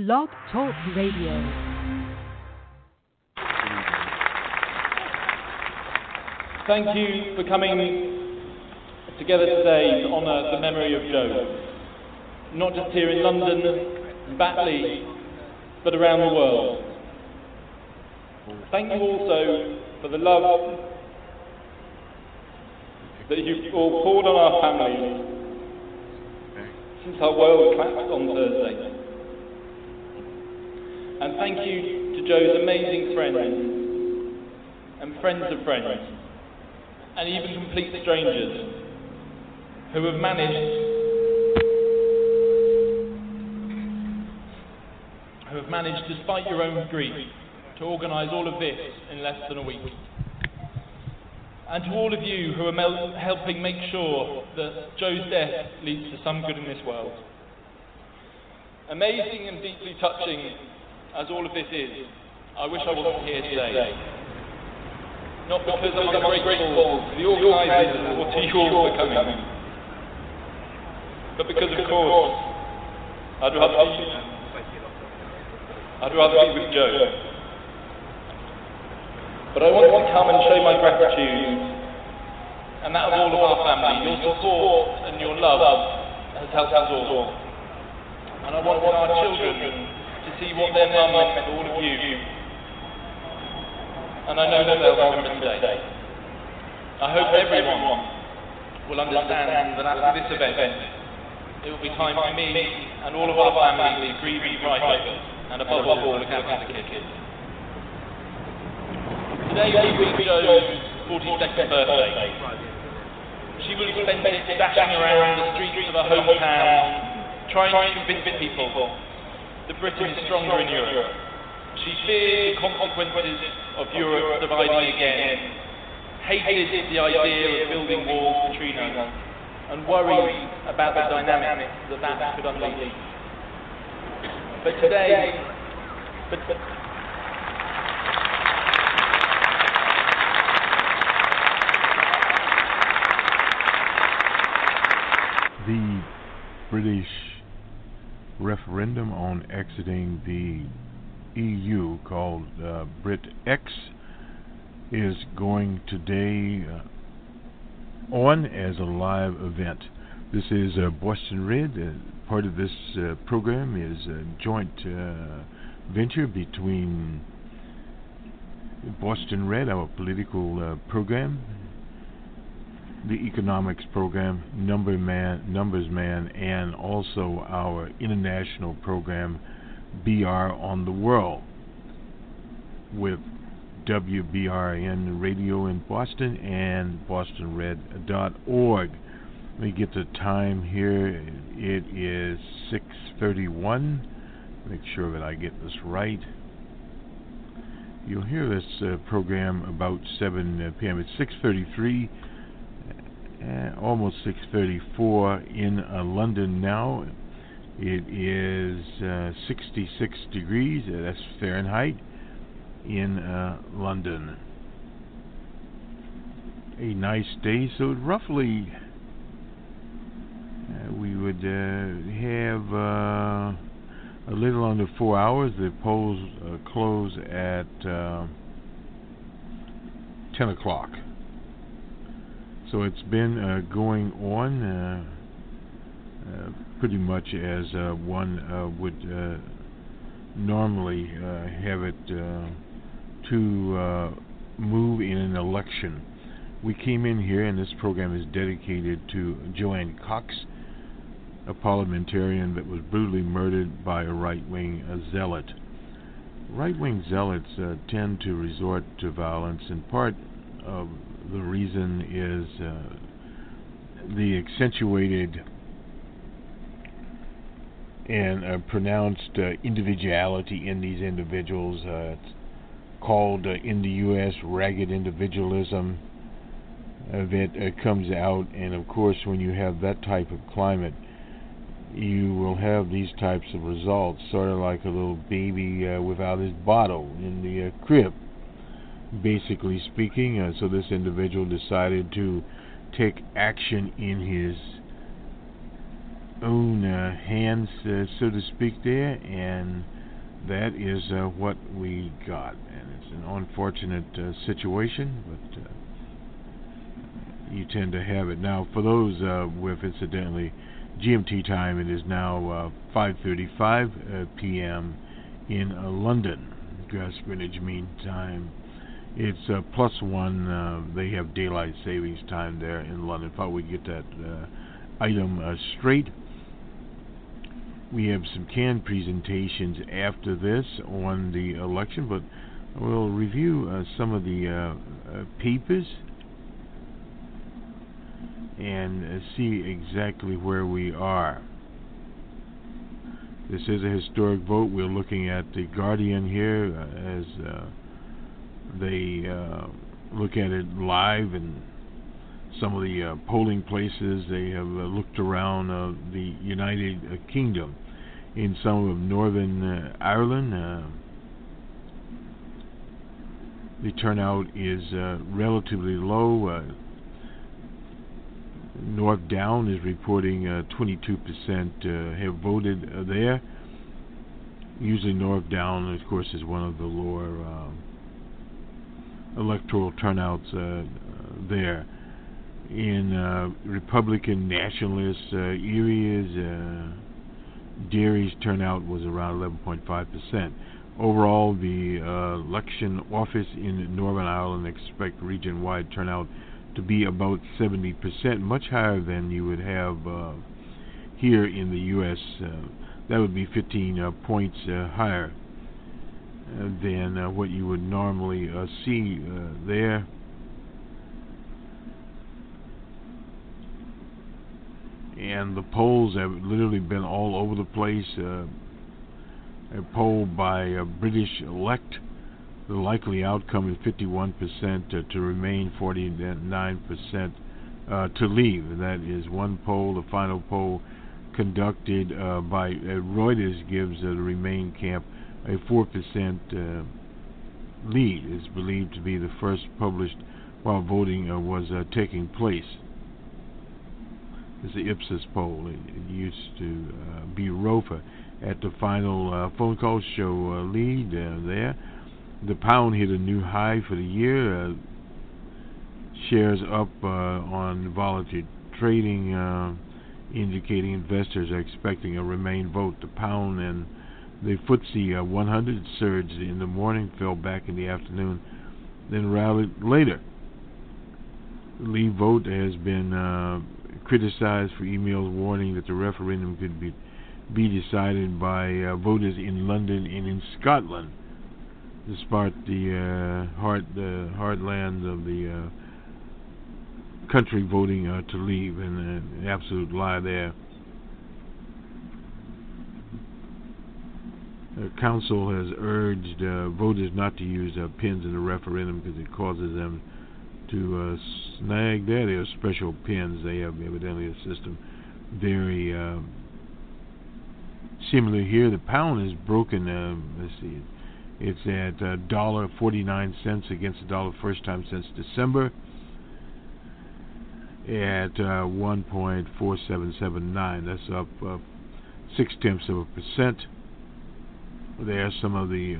Blog Talk Radio. Thank you for coming together today to honour the memory of Joe, not just here in London and Batley, but around the world. Thank you also for the love that you've all poured on our families since our world collapsed on Thursday. And thank you to Joe's amazing friends and friends of friends, and even complete strangers who have managed, despite your own grief, to organise all of this in less than a week. And to all of you who are helping make sure that Joe's death leads to some good in this world. Amazing and deeply touching as all of this is, I wish I wasn't here today. Not because I'm ungrateful to the organisers or to you all for coming, but because, of course, I'd rather be with Joe. But I wanted to come and show my gratitude, and that of all of our family. Your support and your love has helped us all. And I want our children to see what their mum meant to all of you. And I know that they'll remember today. I hope everyone will understand that after this event, it will be time for me and all of our families to grieve in private, and above all, look after the kids. Today will be Joe's 42nd birthday. She will have spent it dashing around the streets of her hometown, trying to convince people that Britain is stronger in Europe. She feared the consequences of Europe dividing again, hated the idea of building walls between us, and worried about the dynamics that could unleash. But today, the British referendum on exiting the EU, called Brit-X, is going today on as a live event. This is Boston Red. Part of this program is a joint venture between Boston Red, our political program, the economics program, Numbers Man, and also our international program, BR on the World, with WBRN Radio in Boston and bostonred.org. Let me get the time here. It is 6:31. Make sure that I get this right. You'll hear this program about 7 p.m. It's 6:33. Almost 6:34 in London now. It is 66 degrees, that's Fahrenheit, in London. A nice day, so roughly we would have a little under 4 hours. The polls close at 10 o'clock. So it's been going on pretty much as one would normally have it to move in an election. We came in here, and this program is dedicated to Joanne Cox, a parliamentarian that was brutally murdered by a right-wing zealot. Right-wing zealots tend to resort to violence, and part of the reason is the accentuated and pronounced individuality in these individuals. It's called in the U.S. ragged individualism that comes out, and of course when you have that type of climate, you will have these types of results, sort of like a little baby without his bottle in the crib, basically speaking. So this individual decided to take action in his own hands, so to speak, there, and that is what we got. And it's an unfortunate situation, but you tend to have it. Now, for those with, incidentally, GMT time, it is now 5:35 p.m. in London. Greenwich Mean Time. It's +1. They have daylight savings time there in London. Thought we'd get that item straight. We have some canned presentations after this on the election, but we'll review some of the papers and see exactly where we are. This is a historic vote. We're looking at the Guardian here as they look at it live, and some of the polling places. They have looked around the United Kingdom. In some of Northern Ireland, the turnout is relatively low. North Down is reporting 22% have voted there. Usually North Down, of course, is one of the lower electoral turnouts there. In Republican nationalist areas, Derry's turnout was around 11.5%. Overall, the election office in Northern Ireland expect region-wide turnout to be about 70%, much higher than you would have here in the U.S. That would be 15 points higher than what you would normally see there. And the polls have literally been all over the place. A poll by British elect, the likely outcome is 51% to remain, 49% to leave. That is one poll. The final poll conducted by Reuters gives the Remain camp a 4% lead. It's believed to be the first published while voting was taking place. It's the Ipsos poll. It used to be Rofa. At the final phone call show lead there. The pound hit a new high for the year. Shares up on volatile trading, indicating investors are expecting a Remain vote. The pound and the FTSE 100 surged in the morning, fell back in the afternoon, then rallied later. The Leave vote has been criticized for emails warning that the referendum could be decided by voters in London and in Scotland, despite the heartland of the country voting to leave, and an absolute lie there. The council has urged voters not to use pins in the referendum because it causes them to snag their special pins. They have evidently a system very similar here. The pound is broken. Let's see, it's at $1.49 against $1 first time since December at 1.4779. That's up 0.6%. There are some of the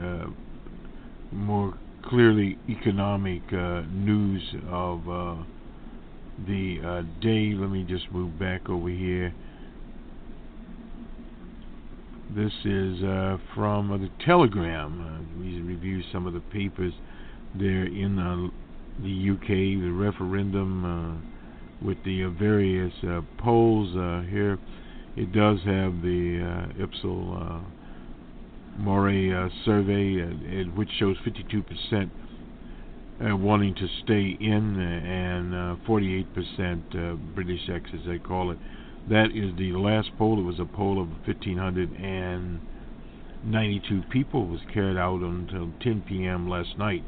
more clearly economic news of the day. Let me just move back over here. This is from the Telegram. We review some of the papers there in the UK, the referendum with the various polls here. It does have the Ipsos MORI survey, which shows 52% wanting to stay in, and 48% British X, as they call it. That is the last poll. It was a poll of 1,592 people. It was carried out until 10 p.m. last night.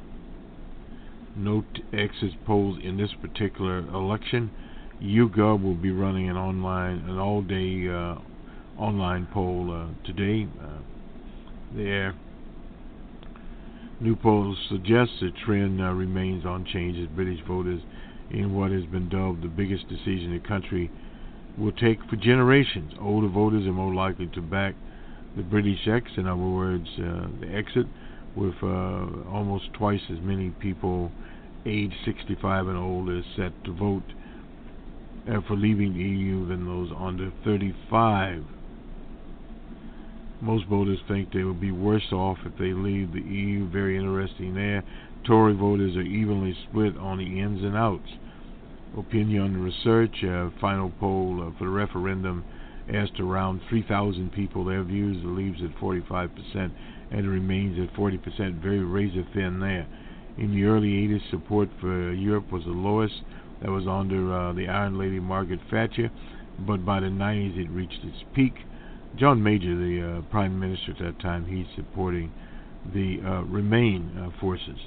No exit polls in this particular election. YouGov will be running an all-day online poll today. There. New polls suggest the trend remains unchanged as British voters in what has been dubbed the biggest decision in the country will take for generations. Older voters are more likely to back the British exit, in other words, the exit, with almost twice as many people aged 65 and older set to vote for leaving the EU than those under 35. Most voters think they will be worse off if they leave the EU. Very interesting there. Tory voters are evenly split on the ins and outs. Opinion Research, final poll for the referendum, asked around 3,000 people their views. It leaves at 45% and it remains at 40%, very razor thin there. In the early 80s, support for Europe was the lowest. That was under the Iron Lady Margaret Thatcher, but by the 90s it reached its peak. John Major, the Prime Minister at that time, he's supporting the Remain forces.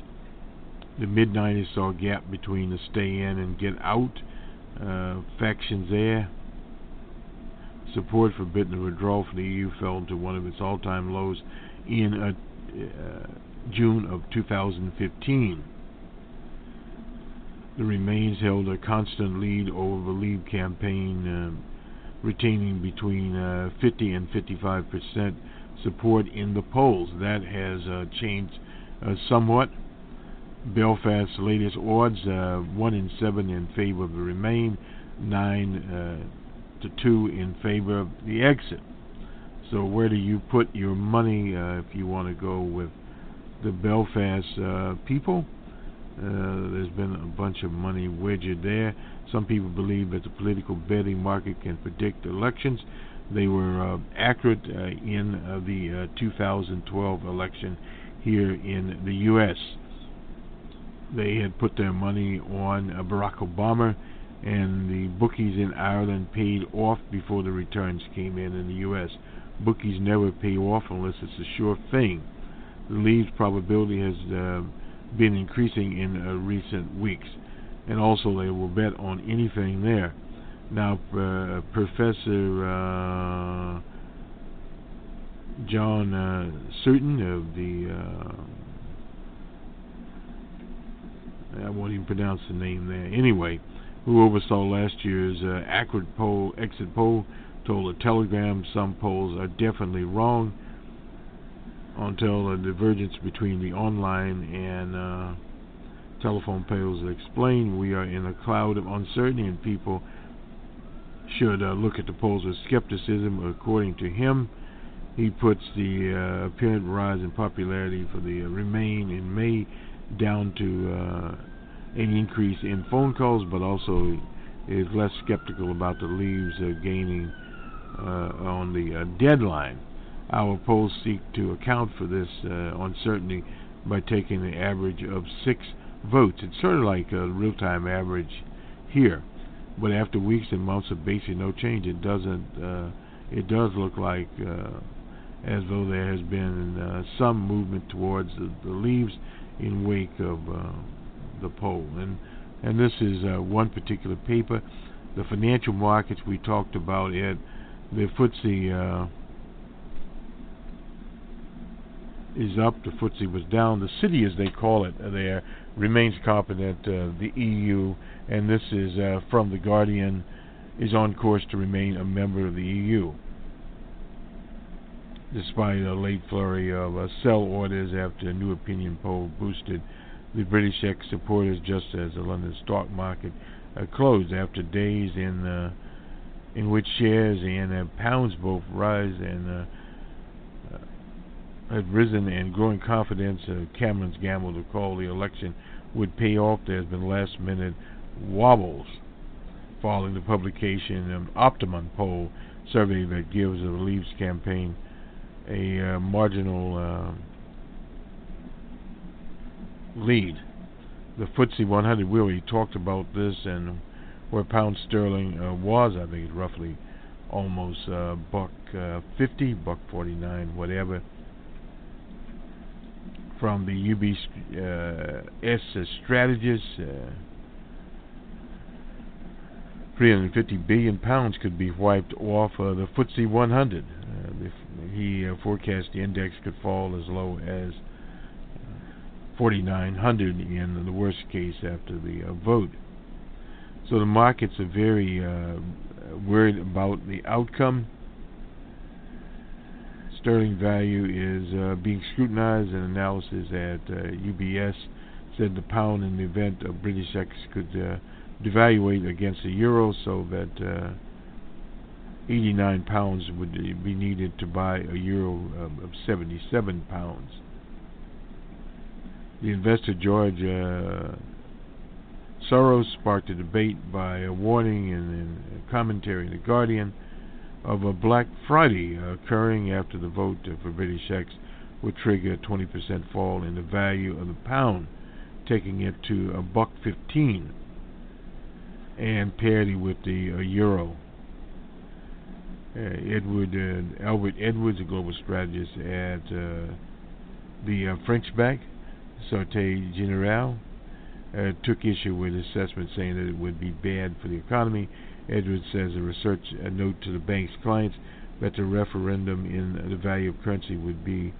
The mid-90s saw a gap between the stay in and get out factions there. Support for Britain withdrawal from the EU fell to one of its all-time lows in June of 2015. The Remains held a constant lead over the Leave campaign, retaining between 50 and 55% support in the polls. That has changed somewhat. Belfast's latest odds, 1 in 7 in favor of the Remain, 9 to 2 in favor of the exit. So where do you put your money if you want to go with the Belfast people? There's been a bunch of money wagered there. Some people believe that the political betting market can predict elections. They were accurate in the 2012 election here in the U.S. They had put their money on Barack Obama, and the bookies in Ireland paid off before the returns came in the U.S. Bookies never pay off unless it's a sure thing. The Leave's probability has been increasing in recent weeks, and also they will bet on anything there. Now, Professor John Sutton of the I won't even pronounce the name there. Anyway, who oversaw last year's accurate exit poll, told the Telegram some polls are definitely wrong until the divergence between the online and telephone polls is explained. We are in a cloud of uncertainty, and people should look at the polls with skepticism. According to him, he puts the apparent rise in popularity for the Remain in May down to an increase in phone calls, but also is less skeptical about the Leaves gaining on the deadline. Our polls seek to account for this uncertainty by taking the average of 6 votes. It's sort of like a real-time average here, but after weeks and months of basically no change, it doesn't. It does look like as though there has been some movement towards the Leaves in wake of the poll. And this is one particular paper. The financial markets, we talked about it. The FTSE is up, the FTSE was down. The city, as they call it there, remains confident the EU, and this is from The Guardian, is on course to remain a member of the EU, despite a late flurry of sell orders after a new opinion poll boosted the British ex supporters, just as the London stock market closed after days in which shares and pounds both rise and had risen, and growing confidence of Cameron's gamble to call the election would pay off. There's been last-minute wobbles following the publication of Optimum poll survey that gives the Leaves campaign a marginal lead. The FTSE 100, we already talked about this, and where pound sterling was, I think it's roughly almost $1.50, $1.49, whatever. From the UBS strategist, 350 billion pounds could be wiped off the FTSE 100. He forecast the index could fall as low as 4,900 in the worst case after the vote. So the markets are very worried about the outcome. Sterling value is being scrutinized. An analysis at UBS said the pound in the event of British exit could devaluate against the euro, so that 89 pounds would be needed to buy a euro of 77 pounds. The investor George Soros sparked a debate by a warning and a commentary in The Guardian of a Black Friday occurring after the vote for British exit would trigger a 20% fall in the value of the pound, taking it to $1.15 and parity with the euro. Albert Edwards, a global strategist at the French bank Societe Generale, took issue with assessment, saying that it would be bad for the economy. Edwards says a research note to the bank's clients that the referendum in the value of currency would be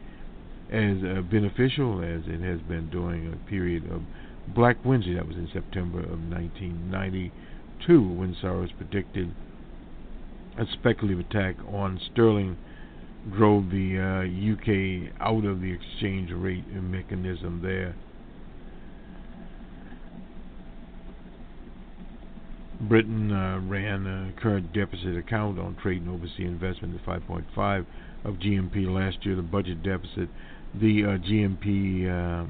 as beneficial as it has been during a period of Black Wednesday. That was in September of 1992, when Soros predicted a speculative attack on sterling drove the UK out of the exchange rate mechanism there. Britain ran a current deficit account on trade and overseas investment at 5.5 of GNP last year. The budget deficit, the GNP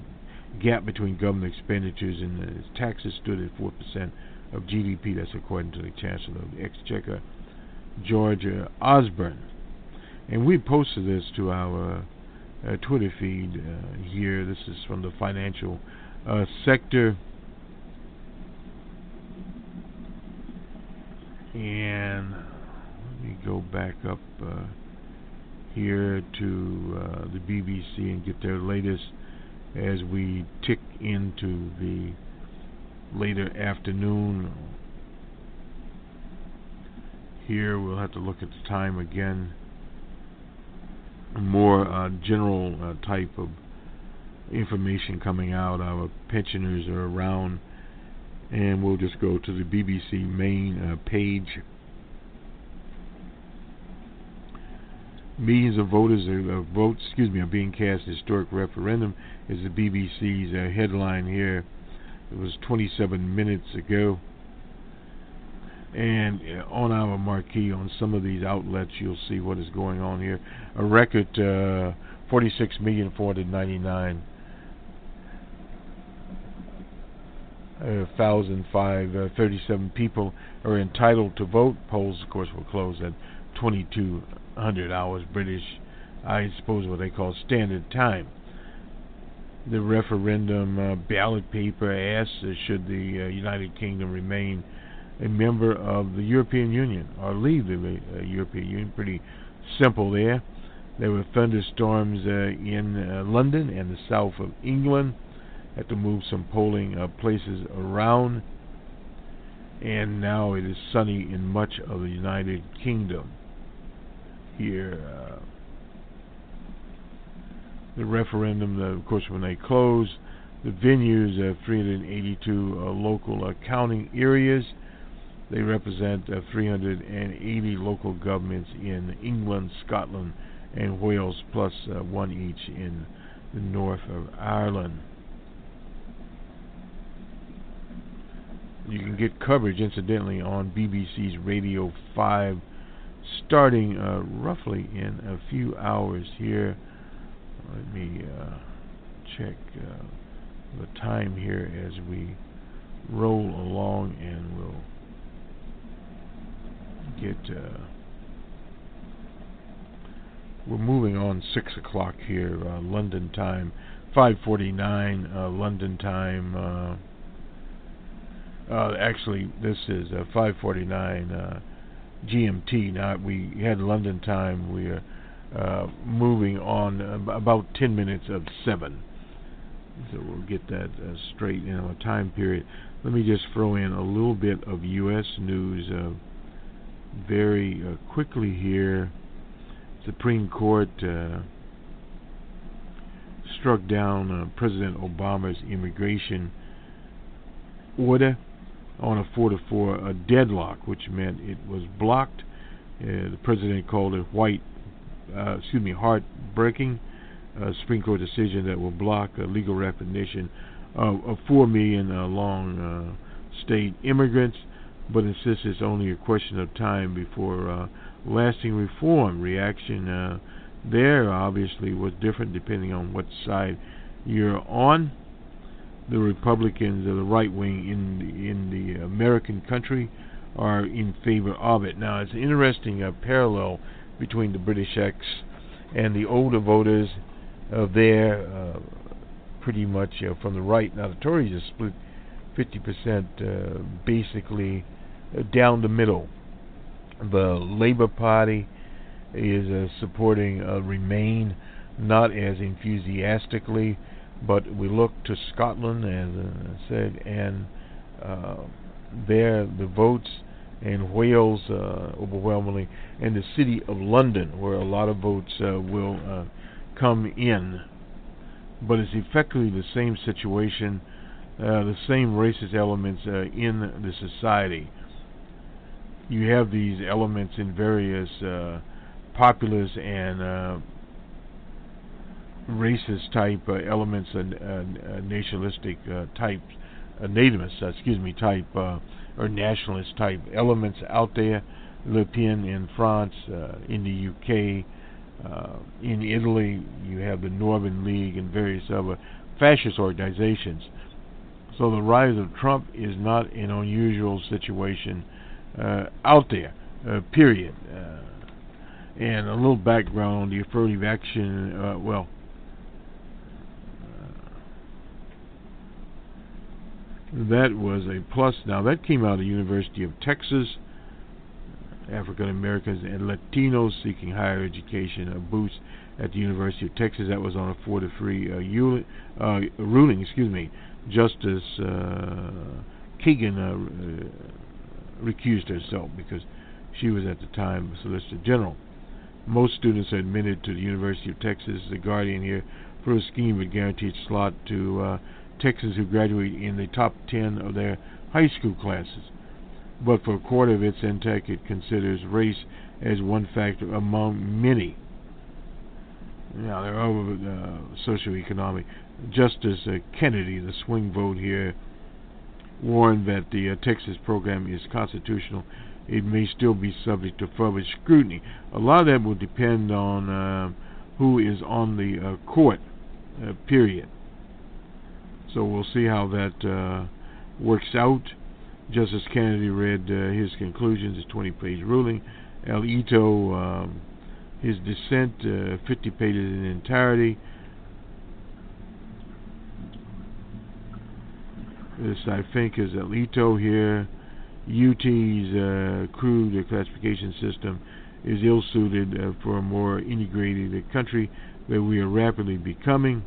gap between government expenditures and taxes stood at 4% of GDP. That's according to the Chancellor of the Exchequer, George Osborne. And we posted this to our Twitter feed here. This is from the financial sector. And let me go back up here to the BBC and get their latest as we tick into the later afternoon. Here we'll have to look at the time again. More general type of information coming out. Our pensioners are around, and we'll just go to the BBC main page. Millions of votes are being cast. Historic referendum is the BBC's headline here. It was 27 minutes ago. And on our marquee, on some of these outlets, you'll see what is going on here. A record 46,499,537 people are entitled to vote. Polls, of course, will close at 2200 hours British, I suppose what they call standard time. The referendum ballot paper asks, should the United Kingdom remain a member of the European Union or leave the European Union. Pretty simple there. There were thunderstorms in London and the south of England. Had to move some polling places around. And now it is sunny in much of the United Kingdom. Here, the referendum, of course, when they close, the venues have 382 local counting areas. They represent 380 local governments in England, Scotland, and Wales, plus one each in the north of Ireland. You can get coverage, incidentally, on BBC's Radio 5, starting roughly in a few hours here. Let me check the time here as we roll along, and we'll get we're moving on 6 o'clock here, London time, 5:49 London time. Actually, this is 5:49 GMT. Now we had London time. We are moving on about 10 minutes of 7. So we'll get that straight in our time period. Let me just throw in a little bit of U.S. news very quickly here. Supreme Court struck down President Obama's immigration order on a 4-4 deadlock, which meant it was blocked. The president called it heartbreaking. Supreme Court decision that will block legal recognition of 4 million long state immigrants, but insists it's only a question of time before lasting reform. Reaction there obviously was different depending on what side you're on. The Republicans, the right wing in the American country, are in favor of it. Now, it's an interesting parallel between the British X and the older voters there, pretty much from the right. Now, the Tories are split 50% basically down the middle. The Labour Party is supporting Remain, not as enthusiastically, but we look to Scotland, as I said, and there the votes in Wales overwhelmingly, and the City of London, where a lot of votes will come in. But it's effectively the same situation, the same racist elements in the society. You have these elements in various populist and racist type elements and nationalistic type, nativist, type or nationalist type elements out there. Le Pen in France, in the UK, in Italy, you have the Northern League and various other fascist organizations. So the rise of Trump is not an unusual situation out there, period. And a little background on the affirmative action, that was a plus. Now, that came out of the University of Texas. African Americans and Latinos seeking higher education, a boost at the University of Texas. That was on a 4-3 ruling. Justice Kagan recused herself because she was at the time Solicitor General. Most students are admitted to the University of Texas, the Guardian here, for a scheme of guaranteed slot to Texans who graduate in the top 10 of their high school classes. But for a quarter of its intake, it considers race as one factor among many. Now, there are other socioeconomic. Justice Kennedy, the swing vote here, warned that the Texas program is constitutional. It may still be subject to further scrutiny. A lot of that will depend on who is on the court, period. So we'll see how that works out. Justice Kennedy read his conclusions, his 20-page ruling. Alito, his dissent, 50 pages in entirety. This, I think, is Alito here. UT's crude classification system is ill-suited for a more integrated country that we are rapidly becoming.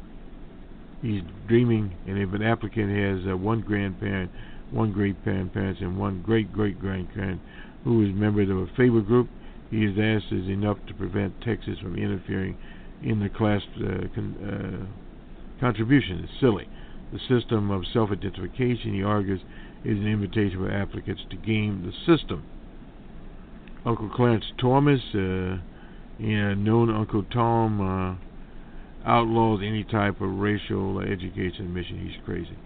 He's dreaming, and if an applicant has one grandparent, one great-grandparents, and one great-great-grandparent who is members of a favour group, he is asked is enough to prevent Texas from interfering in the class contribution. It's silly. The system of self-identification, he argues, is an invitation for applicants to game the system. Uncle Clarence Thomas, known Uncle Tom, outlaws any type of racial education mission. He's crazy.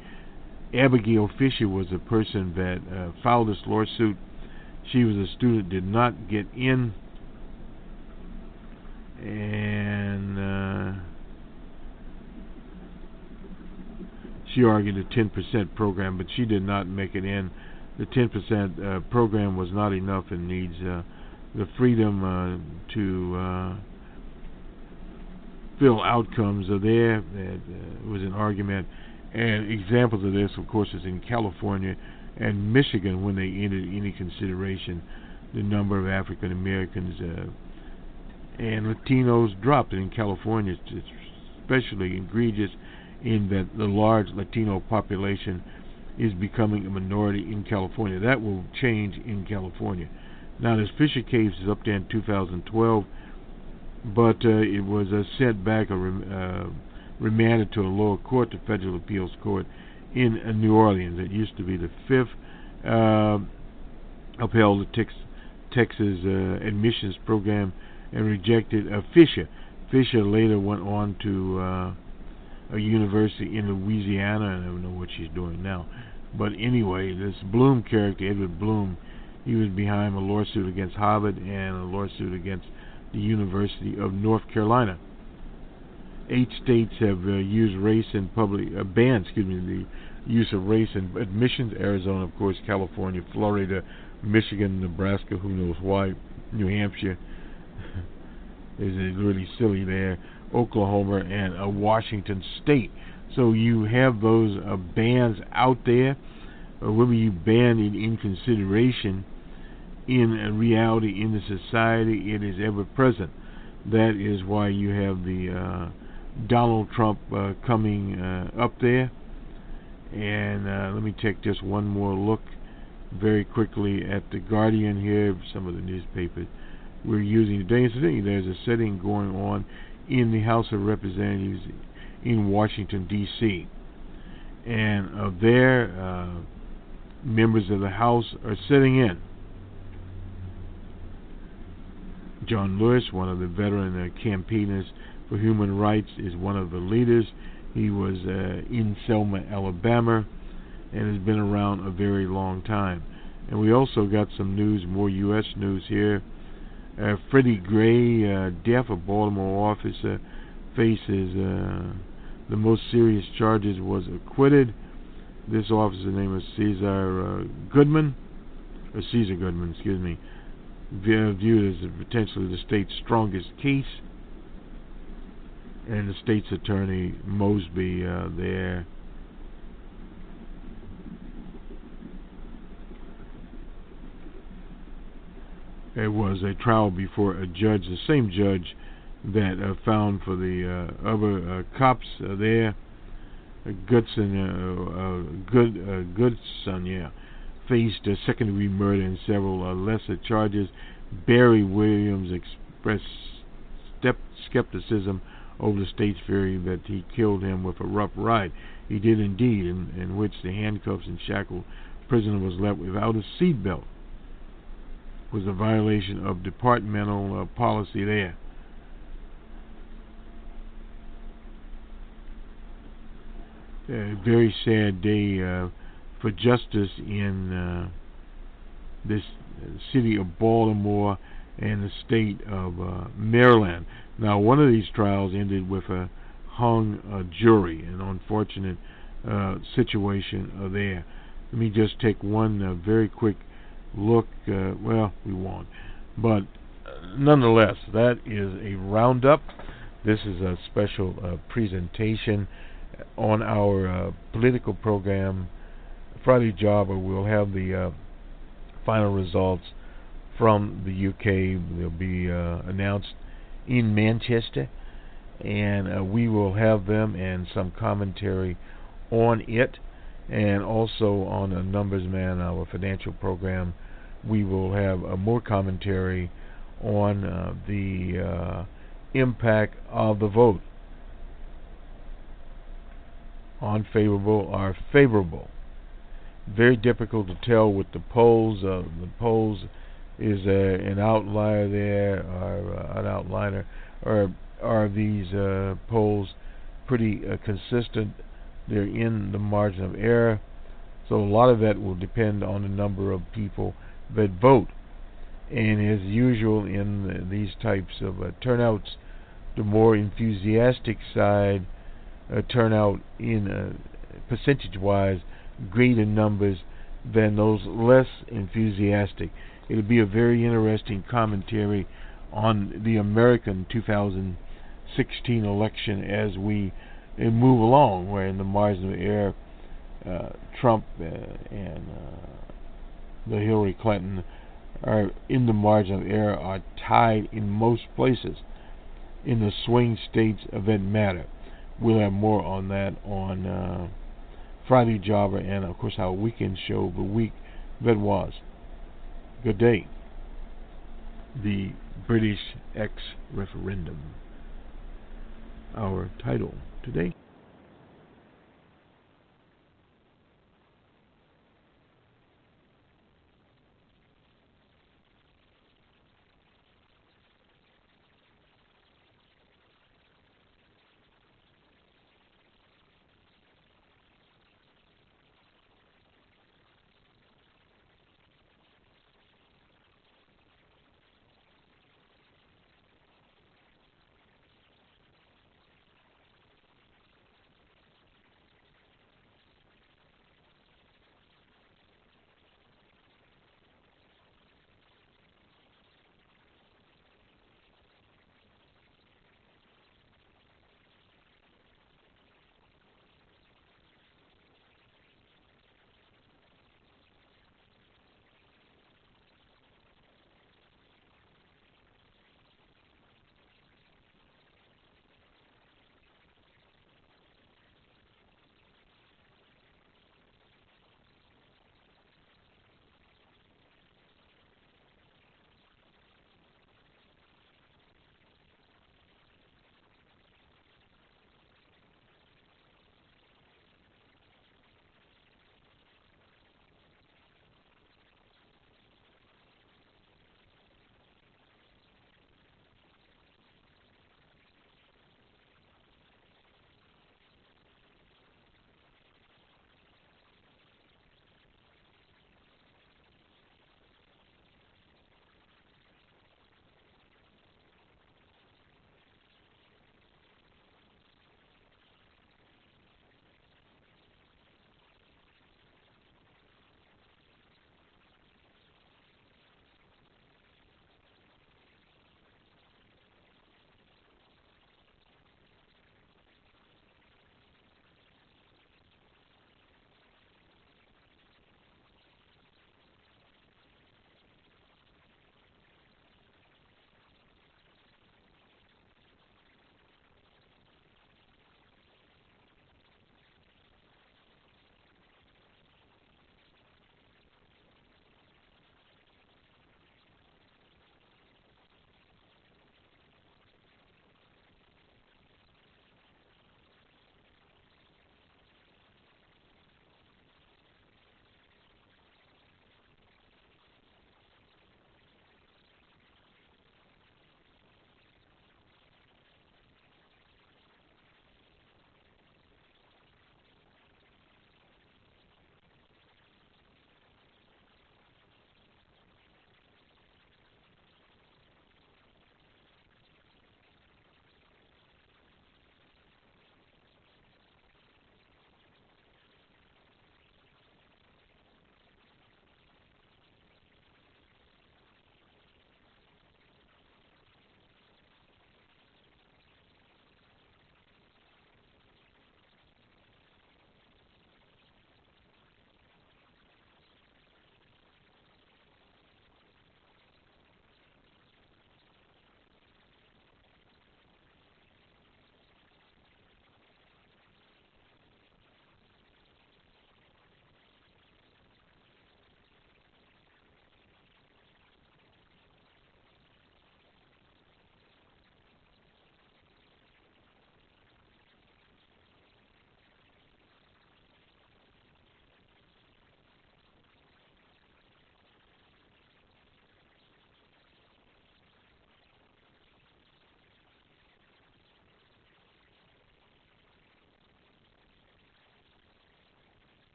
Abigail Fisher was a person that filed this lawsuit. She was a student, did not get in, and she argued a 10% program, but she did not make it in. The 10% program was not enough and needs the freedom to fill outcomes are there. It was an argument. And examples of this, of course, is in California and Michigan when they entered any consideration the number of African Americans and Latinos dropped. And in California, it's especially egregious in that the large Latino population is becoming a minority in California. That will change in California. Now, this Fisher case is up there in 2012, but it was sent back or remanded to a lower court, the Federal Appeals Court in New Orleans. It used to be the 5th, upheld the Texas admissions program and rejected Fisher. Fisher later went on to a university in Louisiana. I don't know what she's doing now. But anyway, this Bloom character, Edward Bloom, he was behind a lawsuit against Harvard and a lawsuit against the University of North Carolina. 8 states have used race in banned the use of race in admissions. Arizona, of course, California, Florida, Michigan, Nebraska, who knows why, New Hampshire is really silly there, Oklahoma, and Washington State. So you have those bans out there. Whether you ban it in consideration, in reality, in the society, it is ever present. That is why you have the Donald Trump coming up there. And let me take just one more look very quickly at the Guardian here, some of the newspapers we're using today. Incidentally, there's a sitting going on in the House of Representatives in Washington, D.C. And there, members of the House are sitting in. John Lewis, one of the veteran campaigners for human rights, is one of the leaders. He was in Selma, Alabama, and has been around a very long time. And we also got some news, more U.S. news here. Freddie Gray, death, a Baltimore officer, faces the most serious charges, was acquitted. This officer's name is Caesar Goodman, viewed as potentially the state's strongest case. And the state's attorney, Mosby, there. It was a trial before a judge, the same judge that found for the other cops there. Goodson, faced second-degree murder and several lesser charges. Barry Williams expressed skepticism over the state's theory that he killed him with a rough ride. He did indeed, in which the handcuffs and shackled prisoner was left without a seatbelt. Was a violation of departmental policy there. A very sad day for justice in this city of Baltimore and the state of Maryland. Now, one of these trials ended with a hung jury, an unfortunate situation there. Let me just take one very quick look. Well, we won't. But nonetheless, that is a roundup. This is a special presentation on our political program, Friday Job, where we'll have the final results from the UK. They'll be announced in Manchester, and we will have them and some commentary on it, and also on a Numbers Man, our financial program. We will have more commentary on the impact of the vote, unfavorable or favorable. Very difficult to tell with the polls. The polls is an outlier there, or an outliner, or are these polls pretty consistent? They're in the margin of error. So a lot of that will depend on the number of people that vote. And as usual in these types of turnouts, the more enthusiastic side turn out in percentage-wise greater numbers than those less enthusiastic. It'll be a very interesting commentary on the American 2016 election as we move along, where in the margin of error, Trump and the Hillary Clinton are in the margin of error, are tied in most places. In the swing states that matter. We'll have more on that on Friday Jobber, and of course our weekend show, the week that was. Good day. The British Referendum. Our title today.